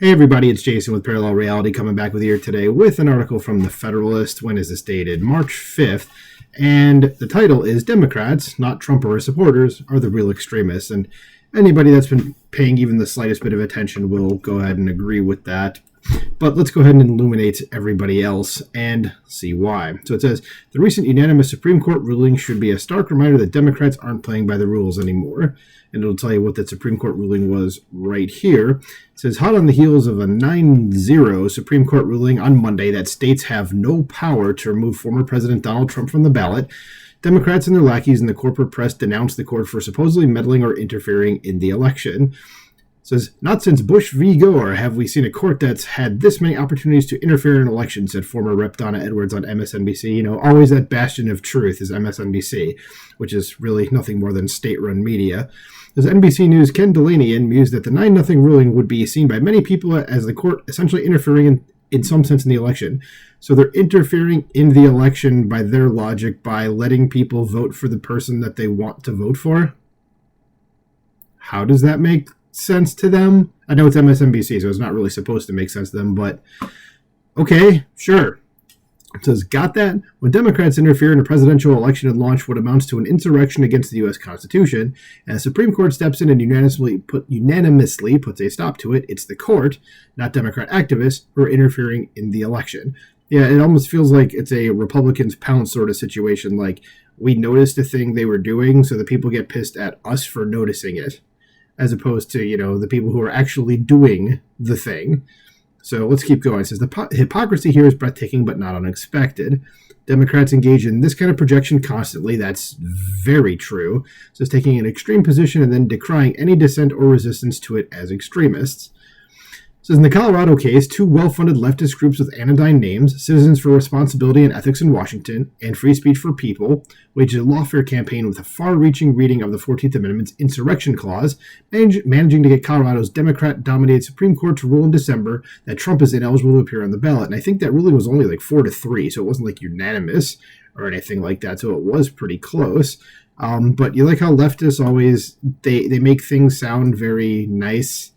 Hey everybody, it's Jason with Parallel Reality coming back with you here today with an article from The Federalist. When is this dated? March 5th. And the title is Democrats, not Trump or his supporters, are the real extremists. And anybody that's been paying even the slightest bit of attention will go ahead and agree with that. But let's go ahead and illuminate everybody else and see why. So it says, the recent unanimous Supreme Court ruling should be a stark reminder that Democrats aren't playing by the rules anymore. And it'll tell you what that Supreme Court ruling was right here. It says, hot on the heels of a 9-0 Supreme Court ruling on Monday that states have no power to remove former President Donald Trump from the ballot, Democrats and their lackeys in the corporate press denounced the court for supposedly meddling or interfering in the election. It says, not since Bush v. Gore have we seen a court that's had this many opportunities to interfere in an election, said former Rep. Donna Edwards on MSNBC. You know, always that bastion of truth is MSNBC, which is really nothing more than state-run media. As NBC News' Ken Delanian mused that the 9-0 ruling would be seen by many people as the court essentially interfering in some sense in the election. So they're interfering in the election by their logic by letting people vote for the person that they want to vote for. How does that make sense to them? I know it's MSNBC, so it's not really supposed to make sense to them, but okay, sure. It says, got that? When Democrats interfere in a presidential election and launch what amounts to an insurrection against the U.S. Constitution, and the Supreme Court steps in and unanimously puts a stop to it, it's the court, not Democrat activists, who are interfering in the election. Yeah, it almost feels like it's a Republicans pounce sort of situation, like we noticed a thing they were doing, so the people get pissed at us for noticing it, as opposed to, you know, the people who are actually doing the thing. So let's keep going. It says, the hypocrisy here is breathtaking but not unexpected. Democrats engage in this kind of projection constantly. That's very true. It says, taking an extreme position and then decrying any dissent or resistance to it as extremists. It says, in the Colorado case, two well-funded leftist groups with anodyne names, Citizens for Responsibility and Ethics in Washington and Free Speech for People, waged a lawfare campaign with a far-reaching reading of the 14th Amendment's insurrection clause, managing to get Colorado's Democrat-dominated Supreme Court to rule in December that Trump is ineligible to appear on the ballot. And I think that ruling was only like 4-3, so it wasn't like unanimous or anything like that, so it was pretty close. But you like how leftists always, they make things sound very nice.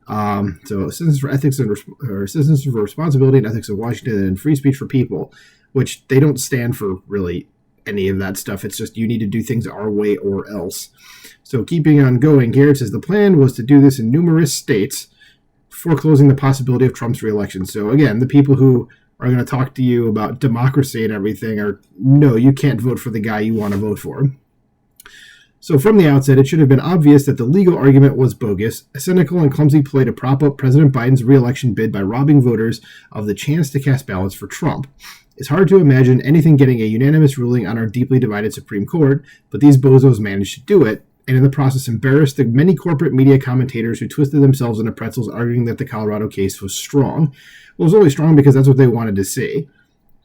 So Citizens for Ethics or Citizens for Responsibility and Ethics of Washington and Free Speech for People, which they don't stand for really any of that stuff. It's just you need to do things our way or else. So keeping on going here, it says the plan was to do this in numerous states, foreclosing the possibility of Trump's reelection. So again, the people who are going to talk to you about democracy and everything are, no, you can't vote for the guy you want to vote for. So from the outset, it should have been obvious that the legal argument was bogus, a cynical and clumsy play to prop up President Biden's re-election bid by robbing voters of the chance to cast ballots for Trump. It's hard to imagine anything getting a unanimous ruling on our deeply divided Supreme Court, but these bozos managed to do it, and in the process embarrassed the many corporate media commentators who twisted themselves into pretzels arguing that the Colorado case was strong. Well, it was only strong because that's what they wanted to see.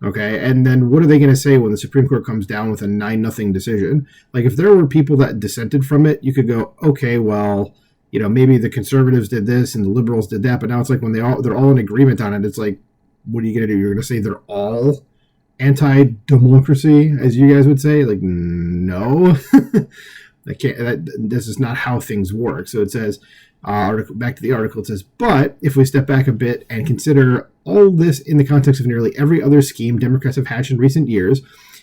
Okay, and then what are they going to say when the Supreme Court comes down with a 9-0 decision? Like, if there were people that dissented from it, you could go, okay, well, you know, maybe the conservatives did this and the liberals did that, but now it's like when they're all in agreement on it, it's like, what are you going to do? You're going to say they're all anti-democracy, as you guys would say? Like, no. This is not how things work. So it says, back to the article, it says, but if we step back a bit and consider all this in the context of nearly every other scheme Democrats have hatched in recent years,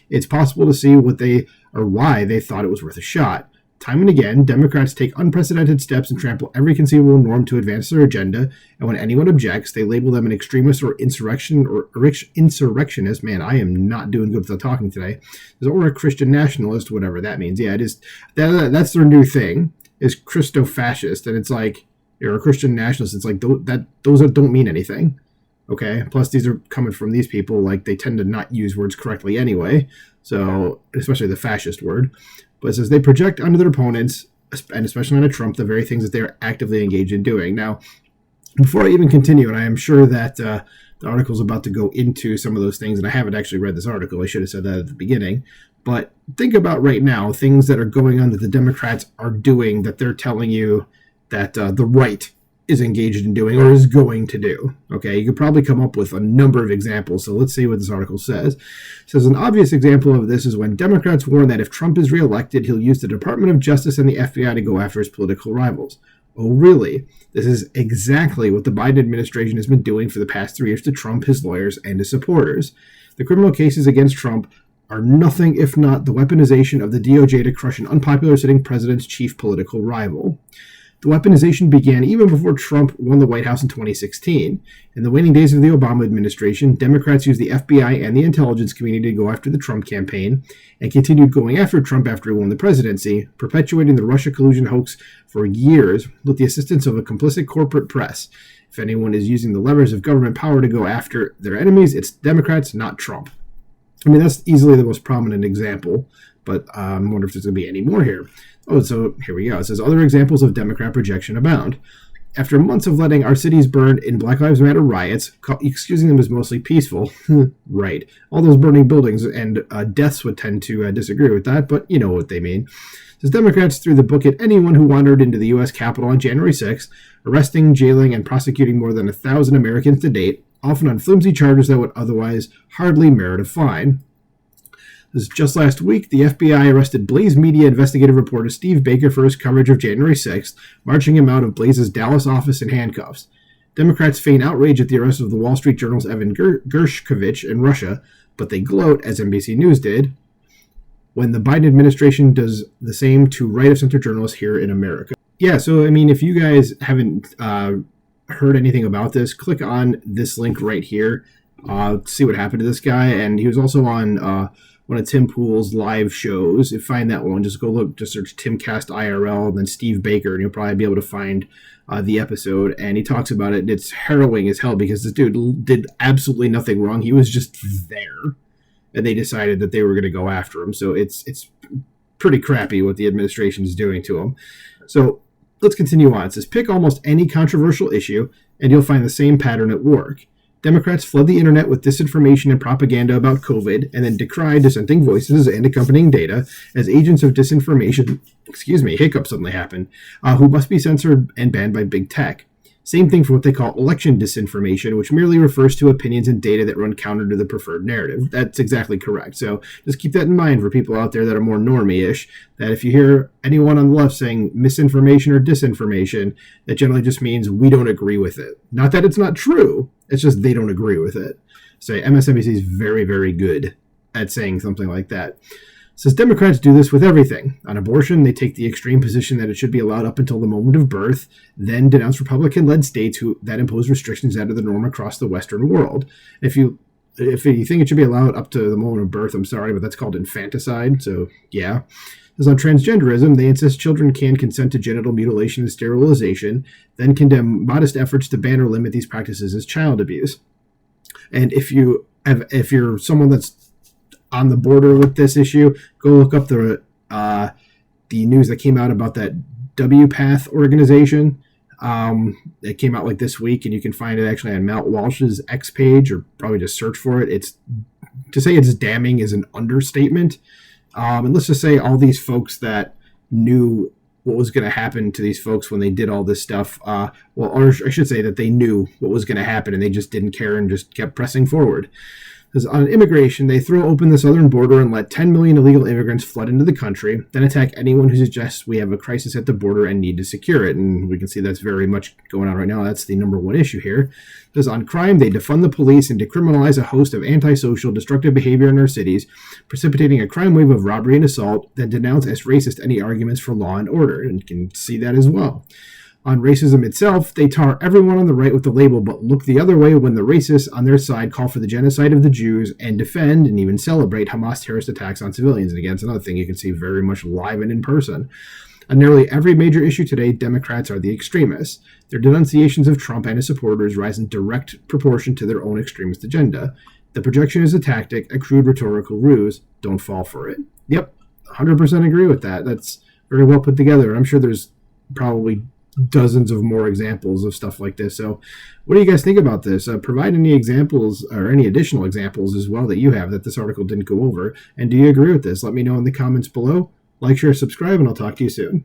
it's possible to see why they thought it was worth a shot. Time and again, Democrats take unprecedented steps and trample every conceivable norm to advance their agenda, and when anyone objects, they label them an extremist or insurrectionist. Man, I am not doing good with the talking today. Or a Christian nationalist, whatever that means. Yeah, it is. That's their new thing, is Christo-fascist, and it's like, you're a Christian nationalist. It's like, those don't mean anything. Okay, plus these are coming from these people, like they tend to not use words correctly anyway, so especially the fascist word. But it says they project onto their opponents, and especially onto Trump, the very things that they're actively engaged in doing. Now, before I even continue, and I am sure that the article is about to go into some of those things, and I haven't actually read this article, I should have said that at the beginning, but think about right now things that are going on that the Democrats are doing that they're telling you that the right is engaged in doing or is going to do. Okay, you could probably come up with a number of examples. So let's see what this article says. It says an obvious example of this is when Democrats warn that if Trump is reelected, he'll use the Department of Justice and the FBI to go after his political rivals. Oh, really? This is exactly what the Biden administration has been doing for the past 3 years to Trump, his lawyers, and his supporters. The criminal cases against Trump are nothing if not the weaponization of the DOJ to crush an unpopular sitting president's chief political rival. The weaponization began even before Trump won the White House in 2016. In the waning days of the Obama administration, Democrats used the FBI and the intelligence community to go after the Trump campaign and continued going after Trump after he won the presidency, perpetuating the Russia collusion hoax for years with the assistance of a complicit corporate press. If anyone is using the levers of government power to go after their enemies, it's Democrats, not Trump. I mean, that's easily the most prominent example, but I wonder if there's going to be any more here. Oh, so here we go. It says, other examples of Democrat projection abound. After months of letting our cities burn in Black Lives Matter riots, excusing them as mostly peaceful, right, all those burning buildings and deaths would tend to disagree with that, but you know what they mean. It says, Democrats threw the book at anyone who wandered into the U.S. Capitol on January 6th, arresting, jailing, and prosecuting more than 1,000 Americans to date, often on flimsy charges that would otherwise hardly merit a fine. Just last week, the FBI arrested Blaze Media investigative reporter Steve Baker for his coverage of January 6th, marching him out of Blaze's Dallas office in handcuffs. Democrats feign outrage at the arrest of the Wall Street Journal's Evan Gershkovich in Russia, but they gloat, as NBC News did, when the Biden administration does the same to right-of-center journalists here in America. Yeah, so, I mean, if you guys haven't heard anything about this, click on this link right here to see what happened to this guy. And he was also on one of Tim Pool's live shows. If you find that one, just go look, just search Timcast IRL and then Steve Baker, and you'll probably be able to find the episode. And he talks about it. It's harrowing as hell because this dude did absolutely nothing wrong. He was just there, and they decided that they were going to go after him. So it's pretty crappy what the administration is doing to him. So let's continue on. It says, pick almost any controversial issue, and you'll find the same pattern at work. Democrats flood the internet with disinformation and propaganda about COVID and then decry dissenting voices and accompanying data as agents of disinformation, hiccup suddenly happened, who must be censored and banned by big tech. Same thing for what they call election disinformation, which merely refers to opinions and data that run counter to the preferred narrative. That's exactly correct. So just keep that in mind for people out there that are more normie-ish, that if you hear anyone on the left saying misinformation or disinformation, that generally just means we don't agree with it. Not that it's not true, it's just they don't agree with it. So MSNBC is very, very good at saying something like that. It says Democrats do this with everything. On abortion, they take the extreme position that it should be allowed up until the moment of birth, then denounce Republican-led states that impose restrictions out of the norm across the Western world. If you think it should be allowed up to the moment of birth, I'm sorry, but that's called infanticide, so yeah. As on transgenderism, they insist children can consent to genital mutilation and sterilization, then condemn modest efforts to ban or limit these practices as child abuse. And if you're someone that's on the border with this issue, go look up the news that came out about that WPATH organization. It came out like this week, and you can find it actually on Matt Walsh's X page, or probably just search for it. It's to say it's damning is an understatement. And let's just say all these folks that knew what was going to happen to these folks when they did all this stuff, or I should say that they knew what was going to happen and they just didn't care and just kept pressing forward. Because on immigration, they throw open the southern border and let 10 million illegal immigrants flood into the country, then attack anyone who suggests we have a crisis at the border and need to secure it. And we can see that's very much going on right now. That's the number one issue here. Because on crime, they defund the police and decriminalize a host of antisocial, destructive behavior in our cities, precipitating a crime wave of robbery and assault, then denounce as racist any arguments for law and order. And you can see that as well. On racism itself, they tar everyone on the right with the label, but look the other way when the racists on their side call for the genocide of the Jews and defend and even celebrate Hamas terrorist attacks on civilians. And again, it's another thing you can see very much live and in person. On nearly every major issue today, Democrats are the extremists. Their denunciations of Trump and his supporters rise in direct proportion to their own extremist agenda. The projection is a tactic, a crude rhetorical ruse. Don't fall for it. Yep, 100% agree with that. That's very well put together. And I'm sure there's probably dozens of more examples of stuff like this. So what do you guys think about this? Provide any examples or any additional examples as well that you have that this article didn't go over. And do you agree with this? Let me know in the comments below. Like, share, subscribe, and I'll talk to you soon.